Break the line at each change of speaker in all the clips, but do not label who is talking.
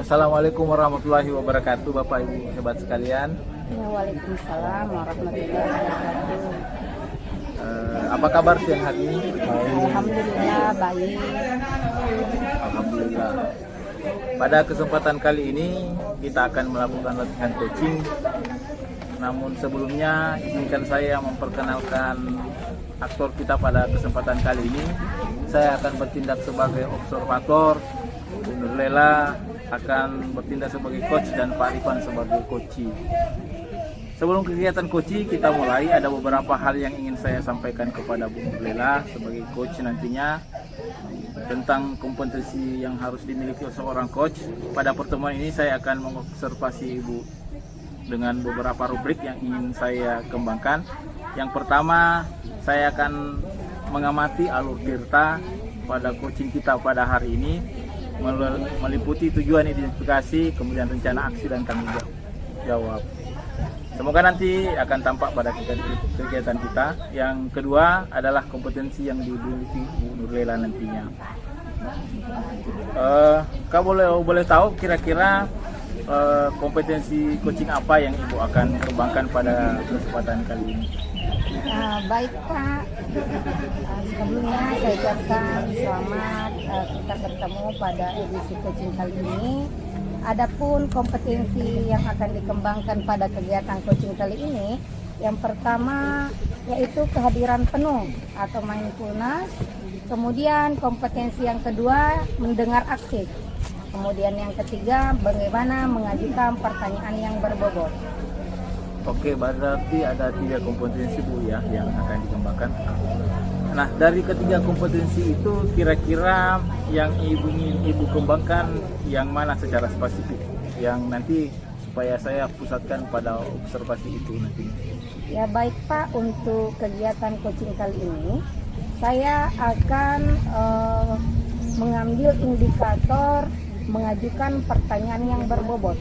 Assalamualaikum warahmatullahi wabarakatuh, Bapak Ibu hebat sekalian.
Ya, waalaikumsalam warahmatullahi wabarakatuh.
Apa kabar siang hari ini?
Alhamdulillah baik.
Alhamdulillah. Pada kesempatan kali ini kita akan melakukan latihan coaching. Namun sebelumnya izinkan saya memperkenalkan aktor kita pada kesempatan kali ini. Saya akan bertindak sebagai observator, Bu Nurlela akan bertindak sebagai coach dan Pak Rifan sebagai coachee. Sebelum kegiatan coaching kita mulai, ada beberapa hal yang ingin saya sampaikan kepada Bu Nurlela sebagai coach nantinya tentang kompetensi yang harus dimiliki seorang coach. Pada pertemuan ini saya akan mengobservasi Ibu dengan beberapa rubrik yang ingin saya kembangkan. Yang pertama, saya akan mengamati alur tirta pada coaching kita pada hari ini, meliputi tujuan identifikasi, kemudian rencana aksi dan tanggung jawab. Semoga nanti akan tampak pada kegiatan kita. Yang kedua adalah kompetensi yang dimiliki Bu Nurlela nantinya. Kau boleh tahu kira-kira kompetensi coaching apa yang Ibu akan kembangkan pada kesempatan kali ini?
Baik Pak, sebelumnya saya ucapkan selamat kita bertemu pada edisi coaching kali ini. Adapun kompetensi yang akan dikembangkan pada kegiatan coaching kali ini, yang pertama yaitu kehadiran penuh atau mindfulness. Kemudian kompetensi yang kedua mendengar aktif. Kemudian yang ketiga bagaimana mengajukan pertanyaan yang berbobot.
Oke, berarti ada 3 kompetensi Bu ya yang akan dikembangkan. Nah, dari ketiga kompetensi itu kira-kira yang Ibu kembangkan yang mana secara spesifik? Yang nanti supaya saya pusatkan pada observasi itu nanti.
Ya baik Pak, untuk kegiatan coaching kali ini saya akan mengambil indikator mengajukan pertanyaan yang berbobot,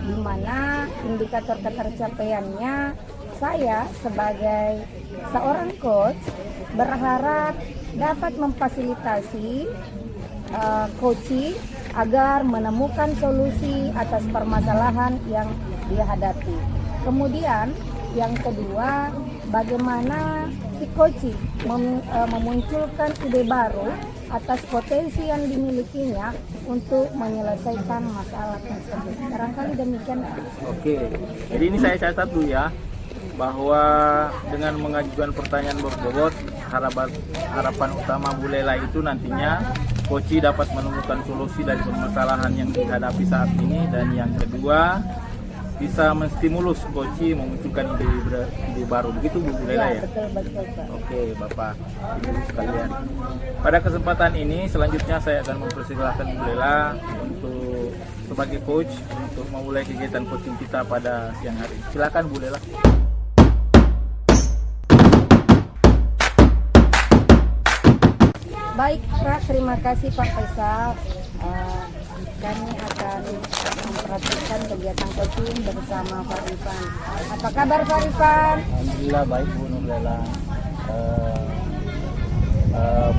di mana indikator ketercapaiannya saya sebagai seorang coach berharap dapat memfasilitasi coaching agar menemukan solusi atas permasalahan yang dia hadapi. Kemudian yang kedua, bagaimana si coaching memunculkan ide baru atas potensi yang dimilikinya untuk menyelesaikan masalah tersebut. Barangkali demikian.
Oke, jadi ini saya catat dulu ya, bahwa dengan mengajukan pertanyaan berbobot, harapan utama Bu Lela itu nantinya coach dapat menemukan solusi dari permasalahan yang dihadapi saat ini, dan yang kedua bisa menstimulus coach memunculkan ide baru. Begitu Bu Lela ya?
Betul Pak.
Oke Bapak Ibu sekalian, pada kesempatan ini selanjutnya saya akan mempersilahkan Bu Lela untuk sebagai coach untuk memulai kegiatan coaching kita pada siang hari. Silakan Bu Lela.
Baik Pak, terima kasih Pak Faisal. Kami akan memperhatikan kegiatan coaching bersama Pak Rifan. Apa kabar Pak Rifan?
Alhamdulillah baik Bu Nurlela.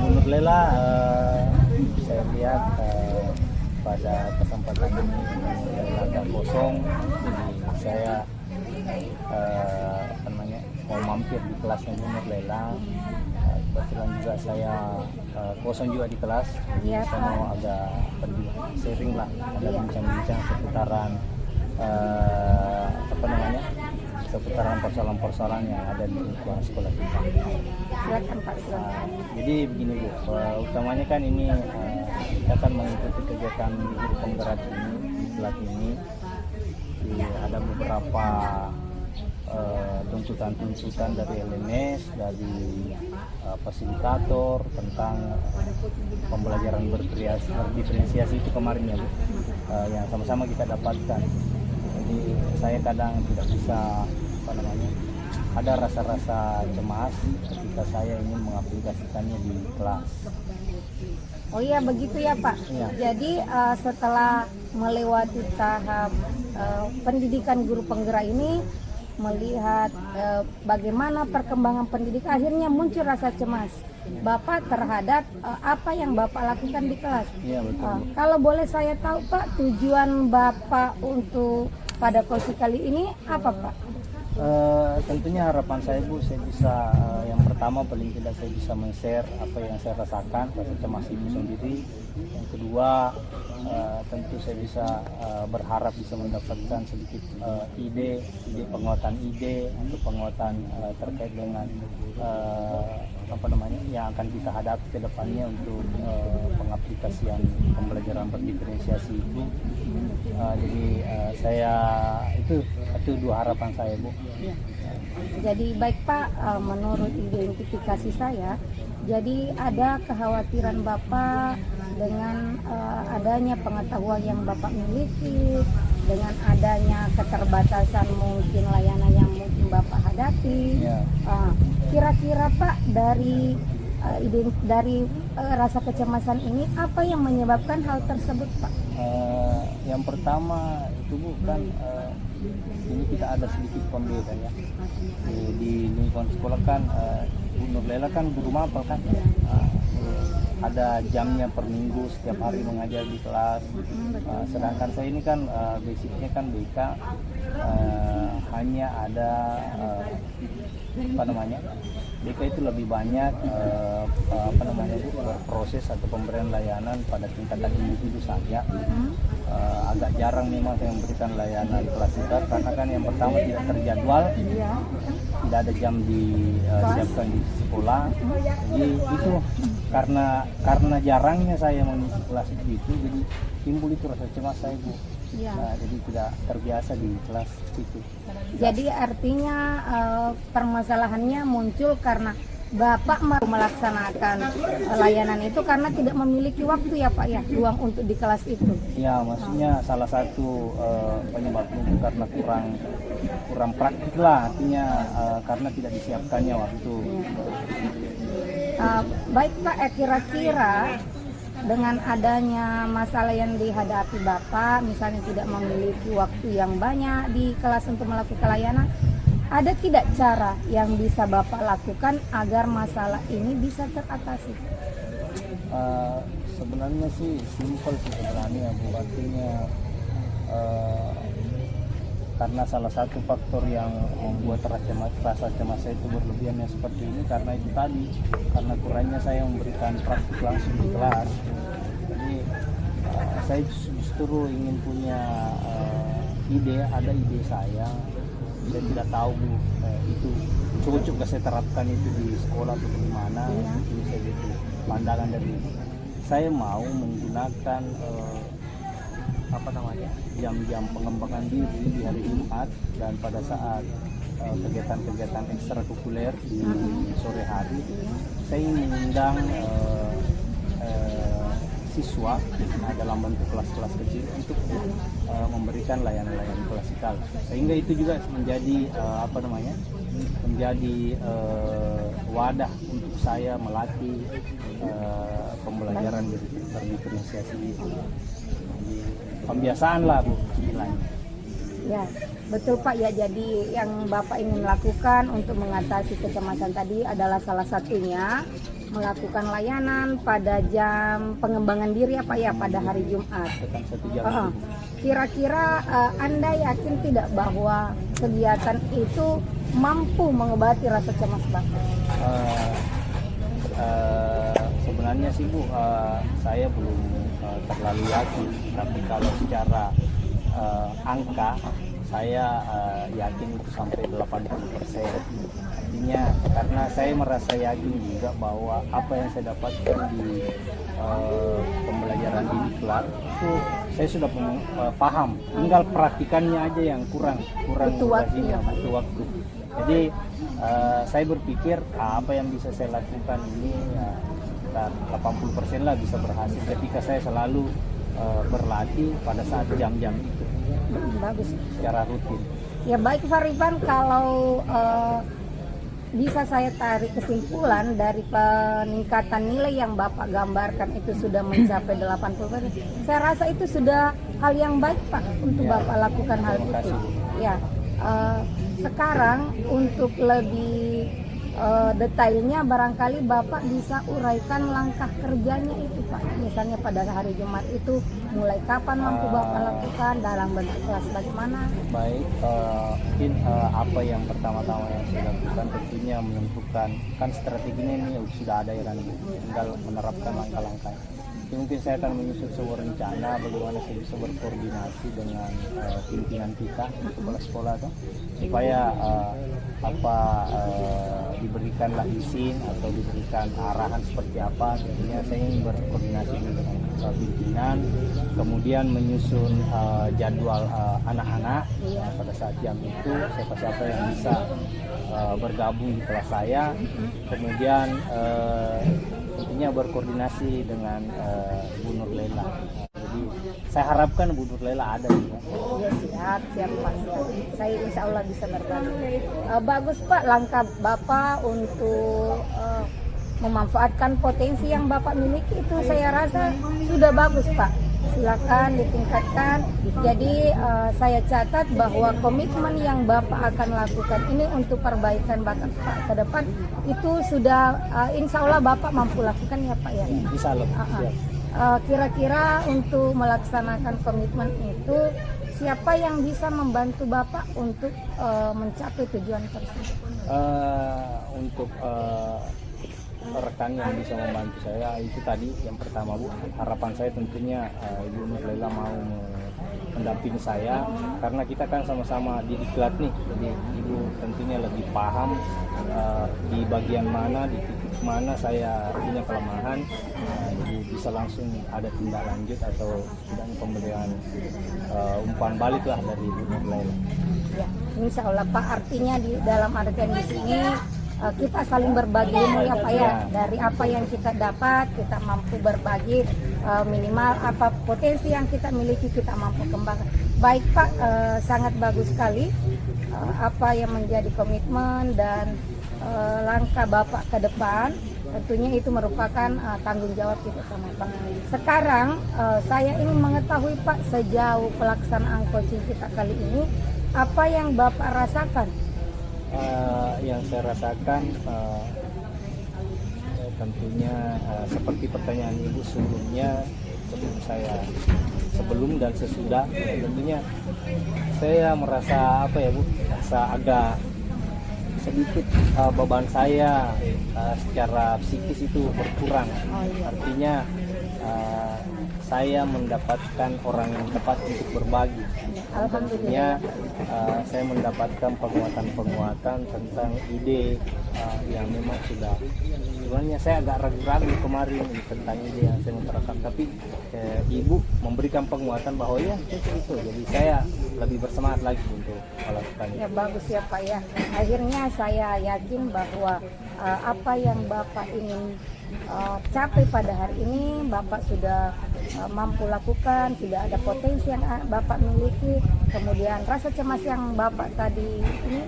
Bu Nurlela, saya lihat pada kesempatan ini agak kosong, jadi saya mau mampir di kelasnya Bu Nurlela. Kebetulan juga saya kosong juga di kelas,
Ya,
saya mau agak pergi sharing lah, ada bincang-bincang seputaran seputaran persoalan-persoalan yang ada di lingkungan sekolah kita.
Silakan Pak, silakan.
Jadi begini Bu, utamanya kan ini kita akan mengikuti kegiatan guru penggerak ini di kelas ini. Ada beberapa tuntutan dari LMS, dari fasilitator tentang pembelajaran berdiferensiasi itu kemarin ya Bu, yang sama-sama kita dapatkan. Jadi saya kadang tidak bisa ada rasa-rasa cemas ketika saya ingin mengaplikasikannya di kelas.
Oh iya begitu ya Pak.
Ya.
Jadi setelah melewati tahap pendidikan guru penggerak ini, melihat bagaimana perkembangan pendidikan, akhirnya muncul rasa cemas Bapak terhadap apa yang Bapak lakukan di kelas.
Iya, betul.
Kalau boleh saya tahu Pak, tujuan Bapak untuk pada kursi kali ini apa Pak?
Tentunya harapan saya Bu, saya bisa yang pertama paling tidak saya bisa men-share apa yang saya rasakan, rasa cemas ibu sendiri. Yang kedua tentu saya bisa berharap bisa mendapatkan sedikit ide penguatan ide atau penguatan terkait dengan yang akan kita hadapi ke depannya untuk pengaplikasian pembelajaran berdiferensiasi itu. Jadi saya itu dua harapan saya Bu.
Ya. Jadi baik Pak, menurut identifikasi saya, jadi ada kekhawatiran Bapak dengan adanya pengetahuan yang Bapak miliki, dengan adanya keterbatasan mungkin layanan yang mungkin Bapak hadapi.
Ya.
Kira-kira Pak dari rasa kecemasan ini apa yang menyebabkan hal tersebut Pak?
Yang pertama itu Bu kan ini kita ada sedikit pembeda ya di lingkungan sekolah kan. Bu Nur Lela kan guru mapel kan, ada jamnya per minggu setiap hari mengajar di kelas. Sedangkan saya ini kan basicnya kan BK, hanya ada BK itu lebih banyak berproses atau pemberian layanan pada tingkatan individu saja. Agak jarang memang saya memberikan layanan klasifikasi karena kan yang pertama tidak terjadwal, tidak ada jam disiapkan di sekolah. Jadi itu karena jarangnya saya mengisi kelas itu, jadi timbul itu rasa cemas saya Bu. Nah, jadi tidak terbiasa di kelas itu.
Jadi artinya permasalahannya muncul karena Bapak mau melaksanakan layanan itu karena tidak memiliki waktu ya Pak ya, ruang untuk di kelas itu.
Ya, maksudnya salah satu penyebabnya karena kurang praktik lah, artinya karena tidak disiapkannya waktu.
Baik Pak, kira-kira dengan adanya masalah yang dihadapi Bapak, misalnya tidak memiliki waktu yang banyak di kelas untuk melakukan layanan, ada tidak cara yang bisa Bapak lakukan agar masalah ini bisa teratasi?
Sebenarnya sih simpel sih sebenarnya Bu, artinya karena salah satu faktor yang membuat rasa cemas saya itu berlebihan seperti ini karena itu tadi, karena kurangnya saya memberikan praktik langsung di kelas. Jadi saya justru ingin punya ada ide saya tidak tahu Bu, itu coba saya terapkan itu di sekolah atau di mana. Ini saya gitu pandangan dari saya mau menggunakan jam-jam pengembangan diri di hari Jumat dan pada saat kegiatan-kegiatan ekstrakurikuler di sore hari, saya ingin mengundang siswa dalam bentuk kelas-kelas kecil untuk memberikan layanan-layanan klasikal, sehingga itu juga menjadi wadah untuk saya melatih pembelajaran berdiferensiasi itu. Pembiasaan lah Bu istilahnya.
Ya, betul Pak ya. Jadi yang Bapak ingin lakukan untuk mengatasi kecemasan tadi adalah salah satunya melakukan layanan pada jam pengembangan diri ya Pak ya, pada hari Jumat. Kira-kira Anda yakin tidak bahwa kegiatan itu mampu mengobati rasa cemas Bapak?
Sebenarnya sih Bu, saya belum terlalu yakin, tapi kalau secara angka saya yakin itu sampai 80%. Artinya karena saya merasa yakin juga bahwa apa yang saya dapatkan di pembelajaran di kelas itu saya sudah paham, tinggal praktikannya aja yang kurang
butuh
waktu. Jadi saya berpikir apa yang bisa saya lakukan ini sekitar 80% lah bisa berhasil ketika saya selalu berlatih pada saat jam-jam itu.
Bagus.
Secara rutin.
Ya baik Fariban, kalau bisa saya tarik kesimpulan dari peningkatan nilai yang Bapak gambarkan itu sudah mencapai 80%. Saya rasa itu sudah hal yang baik Pak untuk Bapak lakukan hal itu. Ya, sekarang untuk lebih detailnya barangkali Bapak bisa uraikan langkah kerjanya itu Pak. Misalnya pada hari Jumat itu mulai kapan mampu Bapak lakukan, dalam bentuk kelas bagaimana?
Baik, mungkin apa yang pertama-tama yang saya lakukan tentunya menentukan, kan strateginya ini sudah ada ya kan, tinggal menerapkan langkah-langkah. Jadi mungkin saya akan menyusun sebuah rencana bagaimana saya bisa berkoordinasi dengan pimpinan kita sekolah-sekolah tuh, supaya diberikanlah izin atau diberikan arahan seperti apa. Tentunya saya ingin berkoordinasi dengan pimpinan, kemudian menyusun jadwal anak-anak pada saat jam itu, siapa-siapa yang bisa bergabung di kelas saya, kemudian tentunya berkoordinasi dengan Bu Nur Lela. Jadi saya harapkan Bu Nur Lela ada juga.
Ya siap Pak. Saya insya Allah bisa berbagi. Bagus Pak langkah Bapak untuk memanfaatkan potensi yang Bapak miliki, itu saya rasa sudah bagus Pak. Silakan ditingkatkan. Jadi saya catat bahwa komitmen yang Bapak akan lakukan ini untuk perbaikan Bapak ke depan itu sudah insya Allah Bapak mampu lakukan ya Pak ya.
Bisa loh.
Kira-kira untuk melaksanakan komitmen itu siapa yang bisa membantu Bapak untuk mencapai tujuan tersebut?
Untuk rekan yang bisa membantu saya itu tadi yang pertama Bu, harapan saya tentunya Ibu Nur Lela mau mendampingi saya, karena kita kan sama-sama di diklat nih, jadi Ibu tentunya lebih paham di bagian mana, di titik mana saya punya kelemahan, jadi bisa langsung ada tindak lanjut atau tidaknya pemberian umpan balik lah dari Ibu Nur Lela.
Ya, insya Allah Pak, artinya di dalam artian di sini kita saling berbagi ilmu ya Pak ya. Dari apa yang kita dapat kita mampu berbagi, minimal apa potensi yang kita miliki kita mampu kembangkan. Baik Pak, sangat bagus sekali apa yang menjadi komitmen dan langkah Bapak ke depan. Tentunya itu merupakan tanggung jawab kita sama Pak. Sekarang saya ingin mengetahui Pak, sejauh pelaksanaan coaching kita kali ini, apa yang Bapak rasakan?
Yang saya rasakan tentunya seperti pertanyaan Ibu sebelumnya, sebelum dan sesudah, tentunya saya merasa apa ya Bu, merasa agak sedikit beban saya secara psikis itu berkurang. Artinya saya mendapatkan orang yang tepat untuk berbagi. Tentunya saya mendapatkan penguatan tentang ide yang memang sudah, sebenarnya saya agak ragu-ragu kemarin tentang ide yang saya menerapkan, tapi Ibu memberikan penguatan bahwa ya itu, jadi saya lebih bersemangat lagi untuk melakukannya.
Ya bagus ya Pak ya. Akhirnya saya yakin bahwa apa yang Bapak ingin capai pada hari ini Bapak sudah mampu lakukan, sudah ada potensi yang Bapak miliki, kemudian rasa cemas yang Bapak tadi ini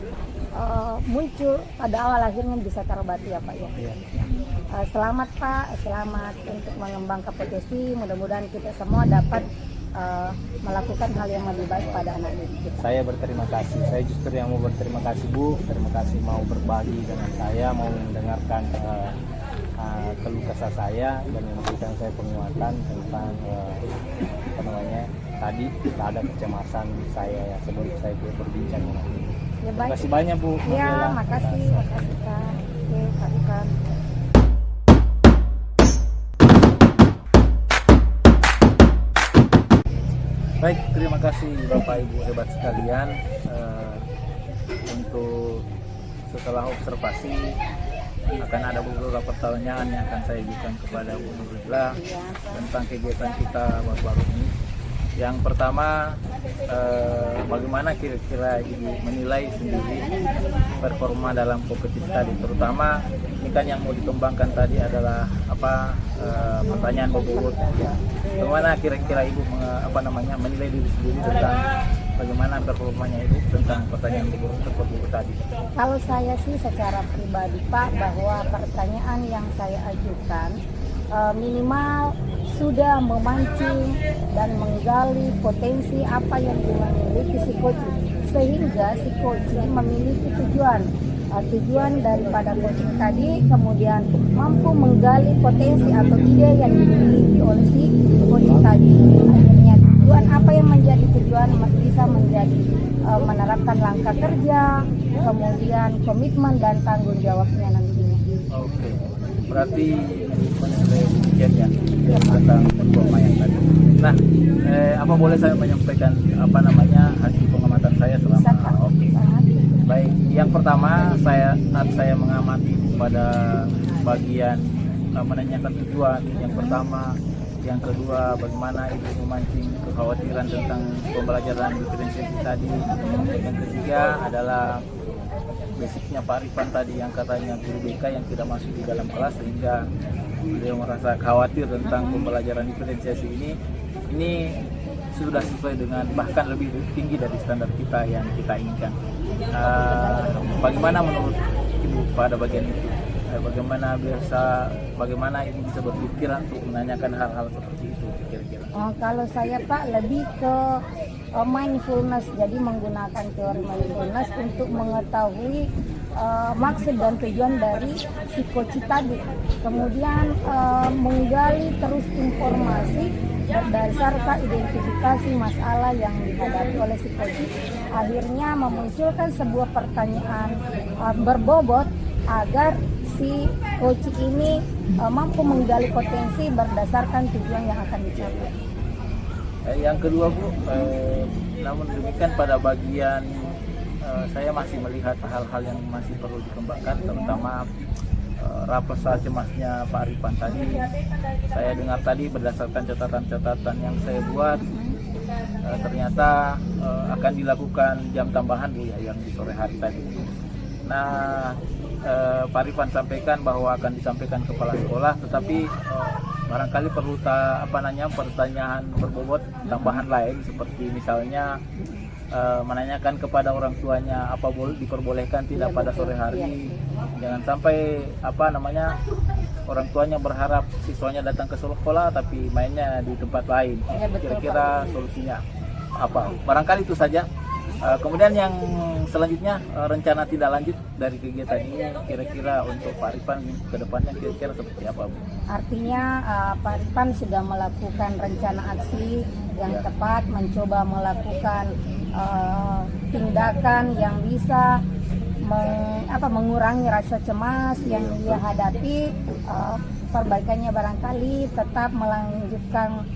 muncul pada awal akhirnya bisa terobati ya Pak ya. Selamat Pak, selamat untuk mengembangkan potensi, mudah-mudahan kita semua dapat melakukan hal yang lebih baik pada anak didik kita.
Saya berterima kasih, saya justru yang mau berterima kasih Bu, terima kasih mau berbagi dengan saya, mau mendengarkan keluh kesah saya dan memberikan saya penguatan tentang tadi tak ada kecemasan saya ya sebelum saya berbincang dengan ini.
Ya,
terima kasih banyak Bu.
Ya, makasih Kak. Oke, Pak Ikan.
Baik, terima kasih Bapak Ibu hebat sekalian. Untuk setelah observasi akan ada beberapa pertanyaan yang akan saya ajukan kepada Bu Nur Lela tentang kegiatan kita baru-baru ini. Yang pertama, bagaimana kira-kira Ibu menilai sendiri performa dalam kompetisi tadi, terutama ini kan yang mau dikembangkan tadi adalah pertanyaan bobot. Bagaimana kira-kira Ibu menilai diri sendiri tentang bagaimana performanya Ibu tentang pertanyaan bobot tadi?
Kalau saya sih secara pribadi Pak, bahwa pertanyaan yang saya ajukan minimal sudah memancing dan menggali potensi apa yang dimiliki si coach sehingga si coaching memiliki tujuan daripada coaching tadi, kemudian mampu menggali potensi atau ide yang dimiliki oleh si coaching tadi. Akhirnya tujuan apa yang menjadi tujuan bisa menjadi menerapkan langkah kerja, kemudian komitmen dan tanggung jawabnya nantinya.
Oke, berarti mengenai demikian ya tentang performa yang tadi. Nah, apa boleh saya menyampaikan hasil pengamatan saya selama? Oke. Baik, yang pertama saat saya mengamati pada bagian menanyakan tujuan, yang pertama, yang kedua bagaimana itu memancing kekhawatiran tentang pembelajaran diferensiasi tadi, yang ketiga adalah basicnya Pak Arifan tadi yang katanya guru BK yang tidak masuk di dalam kelas sehingga beliau merasa khawatir tentang pembelajaran diferensiasi ini sudah sesuai dengan bahkan lebih tinggi dari standar kita yang kita inginkan. Bagaimana menurut Ibu pada bagian itu? Bagaimana Ibu bisa berpikiran untuk menanyakan hal-hal seperti itu kira-kira?
Kalau saya Pak lebih ke mindfulness, jadi menggunakan teori mindfulness untuk mengetahui maksud dan tujuan dari si coach tadi. Kemudian menggali terus informasi berdasarkan identifikasi masalah yang dihadapi oleh si coach. Akhirnya memunculkan sebuah pertanyaan berbobot agar si coach ini mampu menggali potensi berdasarkan tujuan yang akan dicapai.
Yang kedua Bu, namun demikian pada bagian saya masih melihat hal-hal yang masih perlu dikembangkan, terutama rasa cemasnya Pak Arifan tadi. Saya dengar tadi berdasarkan catatan-catatan yang saya buat, ternyata akan dilakukan jam tambahan Bu ya, yang di sore hari tadi. Nah, Pak Arifan sampaikan bahwa akan disampaikan kepala sekolah, tetapi barangkali perlu pertanyaan berbobot tambahan lain, seperti misalnya menanyakan kepada orang tuanya apa boleh diperbolehkan tidak pada sore hari. Jangan sampai orang tuanya berharap siswanya datang ke sekolah tapi mainnya di tempat lain. Kira-kira solusinya apa? Barangkali itu saja. Kemudian yang selanjutnya, rencana tidak lanjut dari kegiatan ini kira-kira untuk Pak Arifan ke depannya kira-kira seperti apa Bu?
Artinya Pak Arifan sudah melakukan rencana aksi yang tepat, mencoba melakukan tindakan yang bisa mengurangi rasa cemas yang dia hadapi. Perbaikannya barangkali tetap melanjutkan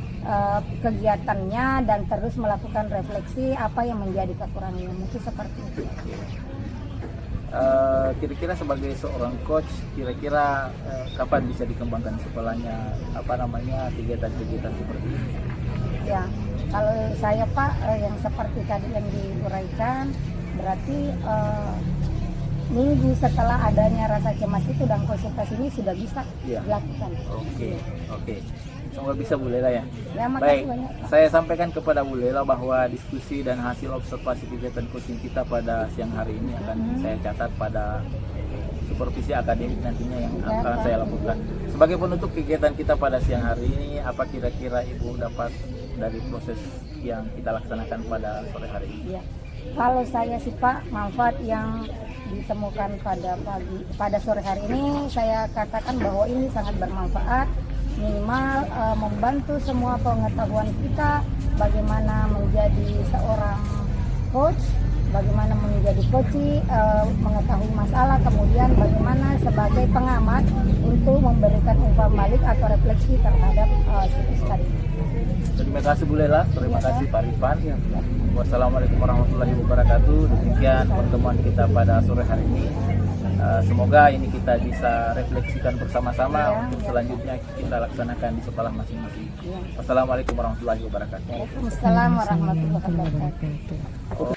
kegiatannya dan terus melakukan refleksi apa yang menjadi kekurangannya, mungkin seperti itu.
Kira-kira sebagai seorang coach, kira-kira kapan bisa dikembangkan sekolahnya kegiatan-kegiatan seperti ini?
Ya, kalau saya Pak yang seperti tadi yang diuraikan, berarti minggu setelah adanya rasa cemas itu dan konsultasi ini sudah bisa dilakukan.
Oke. Semoga bisa Bu Lela ya.
Baik,
banyak. Saya sampaikan kepada Bu Lela bahwa diskusi dan hasil observasi kegiatan coaching kita pada siang hari ini akan saya catat pada supervisi akademik nantinya yang akan saya lakukan. Sebagai penutup kegiatan kita pada siang hari ini, apa kira-kira Ibu dapat dari proses yang kita laksanakan pada sore hari ini?
Ya. Kalau saya sih Pak, manfaat yang ditemukan pada sore hari ini, saya katakan bahwa ini sangat bermanfaat. Minimal membantu semua pengetahuan kita bagaimana menjadi seorang coach, bagaimana menjadi coach, mengetahui masalah, kemudian bagaimana sebagai pengamat untuk memberikan umpan balik atau refleksi terhadap situs tadi.
Terima kasih Bu Lela, terima kasih Pak Arifan. Wassalamualaikum warahmatullahi wabarakatuh. Demikian pertemuan kita pada sore hari ini. Semoga ini kita bisa refleksikan bersama-sama untuk selanjutnya kita laksanakan di sekolah masing-masing. Wassalamualaikum warahmatullahi wabarakatuh.
Waalaikumsalam warahmatullahi wabarakatuh.